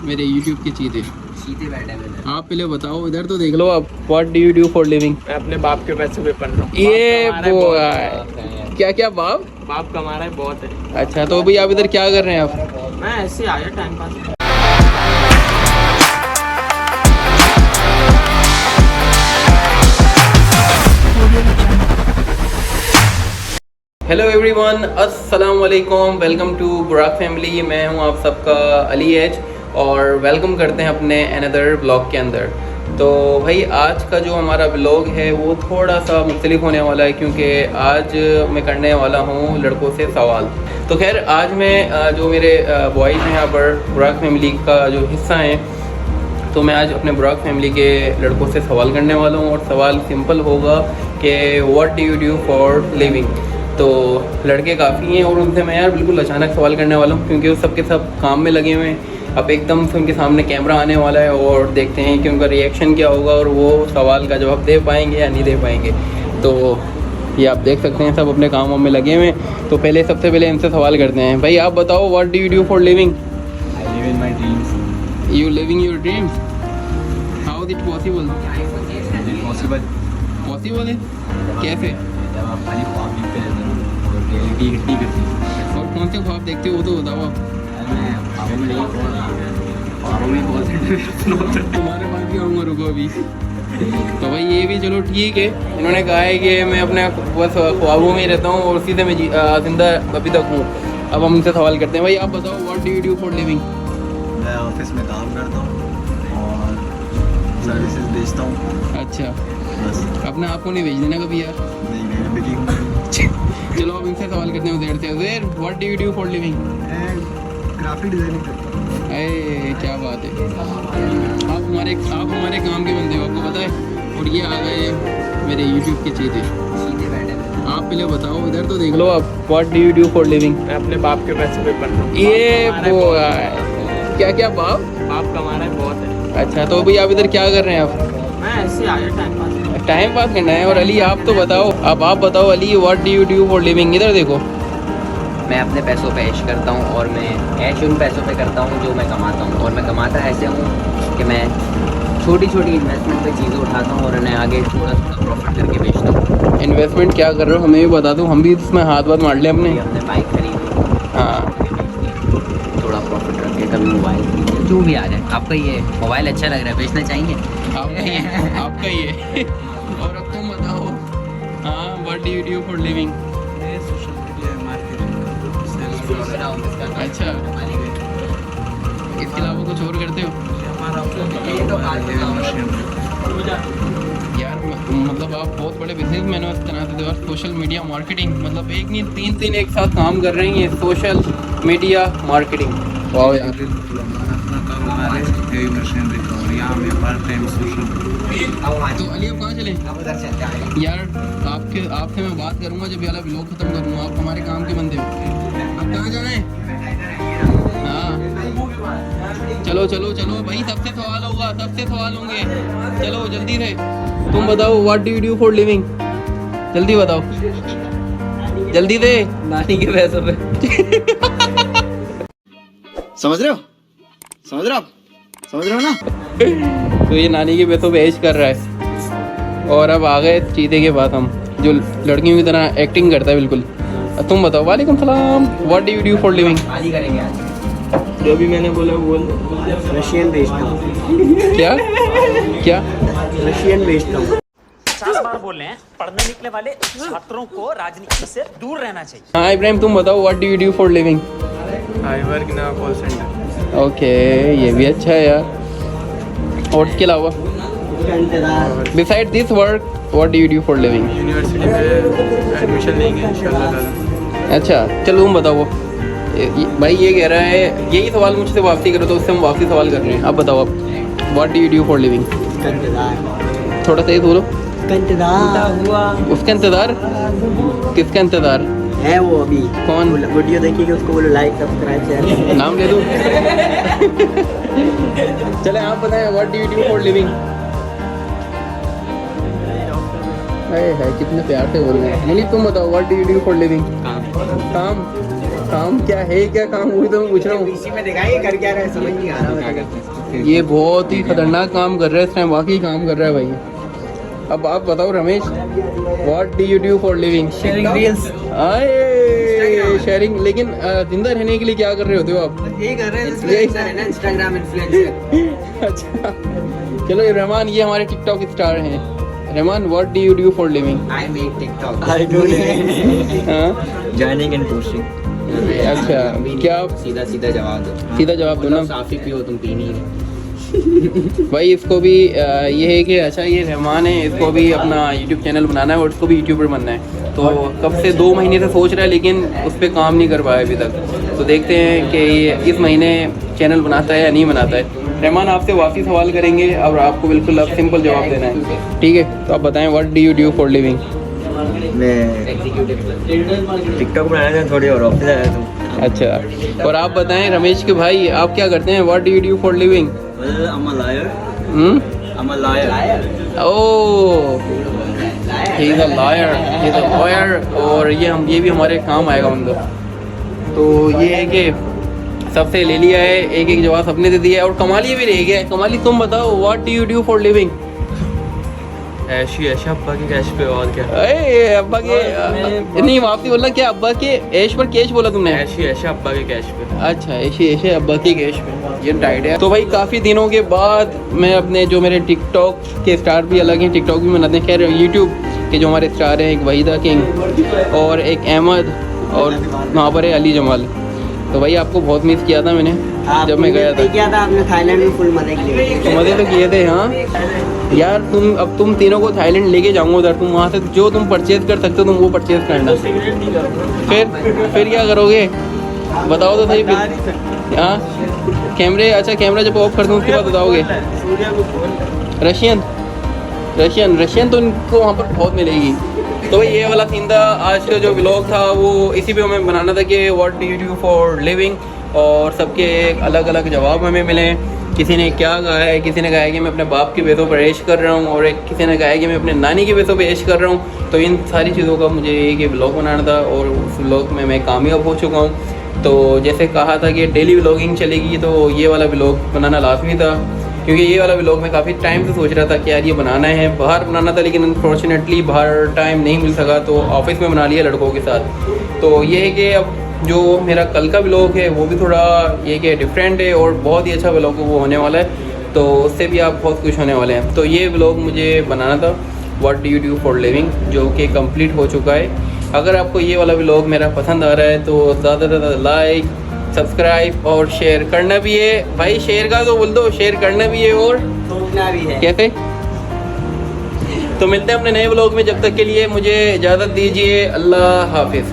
मेरे YouTube के चीते। चीते बैठे हैं। आप पहले बताओ, इधर तो देख लो आप। What do you do for living? मैं अपने बाप के पैसे पे पढ़ रहा हूँ। ये वो है। क्या क्या बाप? बाप कमा रहा है बहुत है। अच्छा, तो अभी आप इधर क्या कर रहे हैं आप? मैं ऐसे ही आया टाइम पास। हेलो एवरीवन, अस्सलाम वालेकुम, वेलकम टू बुराक फैमिली। मैं हूं आप सबका अली एच और वेलकम करते हैं अपने अनदर ब्लॉग के अंदर। तो भाई आज का जो हमारा ब्लॉग है वो थोड़ा सा मुख्तलिफ होने वाला है, क्योंकि आज मैं करने वाला हूं लड़कों से सवाल। तो खैर आज मैं जो मेरे बॉयज़ हैं यहाँ पर बुराक फैमिली का जो हिस्सा हैं, तो मैं आज अपने बुराक फैमिली के लड़कों से सवाल करने वाला हूँ। और सवाल सिंपल होगा कि what do you do for living. तो लड़के काफ़ी हैं और उनसे मैं यार बिल्कुल अचानक सवाल करने वाला हूँ, क्योंकि वो सब के सब काम में लगे हुए हैं। अब एकदम से उनके सामने कैमरा आने वाला है और देखते हैं कि उनका रिएक्शन क्या होगा और वो सवाल का जवाब दे पाएंगे या नहीं दे पाएंगे। तो ये आप देख सकते हैं सब अपने कामों में लगे हुए हैं। तो पहले सबसे पहले इनसे सवाल करते हैं। भाई आप बताओ, what do you do for living? I live in my dreams. You living your dreams? How is it possible? Impossible. Possible है कैसे? जब आप खाली ख्वाब देखते रहते हो और रियलिटी हिट नहीं करती। और कौन से ख्वाब देखते हो वो तो बताओ आप। मैं ख्वाबों में नहीं ख्वाबों में बहुत तुम्हारे पास भी आऊँगा, रुको अभी। तो भाई ये भी चलो ठीक है। इन्होंने कहा है कि मैं अपने बस ख्वाबों में ही रहता हूँ और उसी से मैं जिंदा अभी तक हूँ। अब हम उनसे सवाल करते हैं। भाई आप बताओ, what do you do for living? मैं ऑफिस में काम करता हूँ और सर्विसेज बेचता हूँ। अच्छा, बस अपने आप को नहीं भेज देना कभी यार। नहीं, मैं बिजी हूँ। चलो अब इनसे सवाल करते हैं उधर से। उधर what do you do for living? मैं ग्राफिक डिज़ाइनिंग करता हूँ। अरे क्या बात है, आप हमारे काम के बंदे हो, आपको पता है। और ये आ गए मेरे YouTube के चीते। चीते बैठे हैं। आप पहले बताओ, इधर तो देख लो आप। What do you do for living? मैं अपने बाप के पैसे पे पढ़ रहा हूँ। ये वो क्या क्या बाप? बाप कमा रहा है बहुत है। अच्छा, तो अभी आप इधर क्या कर रहे हैं आप? मैं ऐसे ही आया टाइम पास। टाइम पास करना है। और अली आप तो बताओ, अब आप बताओ Ali, what do you do for living? इधर देखो। मैं अपने पैसों पे ऐश करता हूँ और मैं ऐश उन पैसों पे करता हूँ जो मैं कमाता हूँ। और मैं कमाता ऐसे हूँ कि मैं छोटी छोटी इन्वेस्टमेंट पे चीज़ें उठाता हूँ और उन्हें आगे थोड़ा थोड़ा प्रॉफिट करके बेचता हूँ। इन्वेस्टमेंट क्या कर रहे हो हमें भी बता दो, हम भी इसमें हाथ मार लें अपने। हमने बाइक खरीदी, हाँ, थोड़ा प्रॉफिट रखे, कभी मोबाइल खरीदे, जो भी आ जाए। आपका ये मोबाइल अच्छा लग रहा है, बेचना चाहिए? आपका ही है। और अब तुम बताओ, हाँ, what do you do for living? अच्छा, इसके अलावा कुछ और करते हो? यार मतलब आप बहुत बड़े बिजनेसमैन हो इस तरह से। और सोशल मीडिया मार्केटिंग, मतलब एक नहीं तीन एक साथ काम कर रही हैं। सोशल मीडिया मार्केटिंग, वाह यार। तो अली आप कहाँ चले यार? आपसे मैं बात करूँगा जब ये वाला व्लॉग खत्म करूँगा। आप हमारे काम के बंदे हो। आप कहाँ जाना है? हाँ, चलो चलो चलो भाई, सबसे सवाल होगा, सबसे सवाल होंगे। चलो जल्दी से तुम बताओ, what do you do for living? जल्दी बताओ, जल्दी से। नानी के पैसों पे। समझ रहे हो? समझ रहे हो आप? समझ रहे हो ना? तो ये नानी के पैसों पे ऐश कर रहा है। और अब आ गए चीते के बाद हम, जो लड़कियों की तरह एक्टिंग करता है बिल्कुल। तुम बताओ। वालेकुम सलाम। What do you do for living? शादी करेंगे आज। जो भी मैंने बोला बोल। रशियन बेचता हूँ। क्या क्या? रशियन बेचता हूँ। 50 बार बोल रहे हैं, पढ़ने निकले वाले छात्रों को राजनीति से दूर रहना चाहिए। हाँ इब्राहिम, तुम बताओ, what do you do for living? I work in a call centre. Okay, ये भी अच्छा है यार। और इसके अलावा, beside this work, what do you do for living? University में एडमिशन लेंगे इंशाल्लाह ताला। अच्छा, चलो तुम बताओ। भाई ये कह रहा है, यही सवाल मुझसे वापसी करो, तो उससे हम वापसी सवाल कर रहे हैं। आप बताओ आप, what do you do for living? थोड़ा तेज बोलो। उसका इंतजार? किसका इंतजार है वो अभी कौन? वीडियो देखिए, उसको बोलो लाइक सब्सक्राइब शेयर। नाम ले दूँ? चले आप बताएं, what do you do for living? है कितने प्यार से बोल रहे हैं। मुनीब तुम बताओ, what do you do for living? काम। काम क्या है, क्या काम, वही तो मैं पूछ रहा हूँ। इसी में दिखाइए कर क्या रहा है, समझ नहीं आ रहा क्या करते हैं। ये बहुत ही खतरनाक काम कर रहा है इस टाइम, वाकई काम कर रहा है भाई। अब आप बताओ Ramesh, what do you do for living? Sharing reels sharing. लेकिन जिंदा रहने के लिए क्या कर रहे होते हो आप? यही कर रहे हैं। इन्फ्लुएंसर है ना, इंस्टाग्राम इन्फ्लुएंसर। अच्छा चलो ये रहमान, ये हमारे टिकटॉक स्टार हैं। Rahman, what do you do for living? I make TikTok. I do हाँ जॉइनिंग एंड पोस्टिंग। अच्छा, क्या आप सीधा सीधा जवाब दो, सीधा जवाब दो ना साफ ही पियो, तुम पी नहीं रहे। भाई। इसको भी ये है कि अच्छा ये रहमान है, इसको भी अपना यूट्यूब चैनल बनाना है और इसको भी यूट्यूबर बनना है। तो कब से 2 महीने से सोच रहा है, लेकिन उस पर काम नहीं कर पाया अभी तक। तो देखते हैं कि ये इस महीने चैनल बनाता है या नहीं बनाता है। रहमान, आपसे वापसी सवाल करेंगे और आपको बिल्कुल अब सिंपल जवाब देना है, ठीक है? तो आप बताएं, what do you do for living? मैं एग्जीक्यूटिव। टिकटॉक बनाया था, थोड़ी और ऑफिस आया था। अच्छा, और आप बताएं रमेश के भाई, आप क्या करते हैं? What do you do for living? I'm a liar. I'm a liar. Oh, he is a liar, he is a lawyer. और ये भी हमारे काम आएगा मतलब। तो ये है कि सबसे ले लिया है, एक एक जवाब सबने दे दिया है, और कमाली भी रह गया है। कमाली, तुम बताओ, what do you do for living? ऐश ही ऐश, अब्बा की कैश पे, और क्या। अरे अब्बा के नहीं, वापसी बोलना क्या, अब्बा के ऐश पर कैश बोला तुमने? ऐश ही ऐश, अब्बा के कैश पे। अच्छा, ऐसे ऐसे अब्बा की कैश पे, ये टाइट है। तो भाई काफ़ी दिनों के बाद मैं अपने जो मेरे टिकटॉक के स्टार भी अलग हैं, टिकटॉक भी बनाते हैं, खैर यूट्यूब के जो हमारे स्टार हैं, एक वहीदा किंग और एक अहमद, और वहाँ पर है अली जमाल। तो भाई आपको बहुत मिस किया था मैंने जब मैं गया था। किया था आपने, थाईलैंड में फुल मजे किए। तो मज़े तो किए थे हाँ यार। तुम तीनों को थाईलैंड लेके जाऊंगा उधर, तुम वहाँ से जो तुम परचेज कर सकते हो तुम वो परचेज करना। फिर क्या करोगे बताओ तो सही। फिर हाँ कैमरे, अच्छा कैमरा जब ऑफ कर दूँ उसके बाद बताओगे। रशियन तो इनको वहाँ पर बहुत मिलेगी। तो भाई ये वाला सीन था, आज का जो व्लॉग था वो इसी पे हमें बनाना था कि what do you do for living, और सबके अलग अलग जवाब हमें मिले। किसी ने क्या कहा है, किसी ने कहा है कि मैं अपने बाप के पैसों पर ऐश कर रहा हूँ, और एक किसी ने कहा है कि मैं अपने नानी के पैसों पर ऐश कर रहा हूँ। तो इन सारी चीज़ों का मुझे एक व्लॉग बनाना था, और उस व्लॉग में मैं कामयाब हो चुका हूँ। तो जैसे कहा था कि डेली व्लॉगिंग चलेगी, तो ये वाला व्लॉग बनाना लाजमी था, क्योंकि ये वाला व्लॉग मैं काफ़ी टाइम से सोच रहा था कि यार ये बनाना है, बाहर बनाना था, लेकिन अनफॉर्चुनेटली बाहर टाइम नहीं मिल सका, तो ऑफिस में बना लिया लड़कों के साथ। तो ये है कि अब जो मेरा कल का व्लॉग है वो भी थोड़ा ये कि डिफरेंट है, और बहुत ही अच्छा व्लॉग वो होने वाला है, तो उससे भी आप बहुत खुश होने वाले हैं। तो ये व्लॉग मुझे बनाना था, what do you do for living, जो कि कंप्लीट हो चुका है। अगर आपको ये वाला व्लॉग मेरा पसंद आ रहा है तो ज़्यादा से ज़्यादा लाइक, सब्सक्राइब और शेयर करना भी है। भाई शेयर का तो बोल दो, शेयर करना भी है और टोकना भी है। कैसे? तो मिलते हैं अपने नए व्लॉग में, जब तक के लिए मुझे इजाज़त दीजिए। अल्लाह हाफिज़।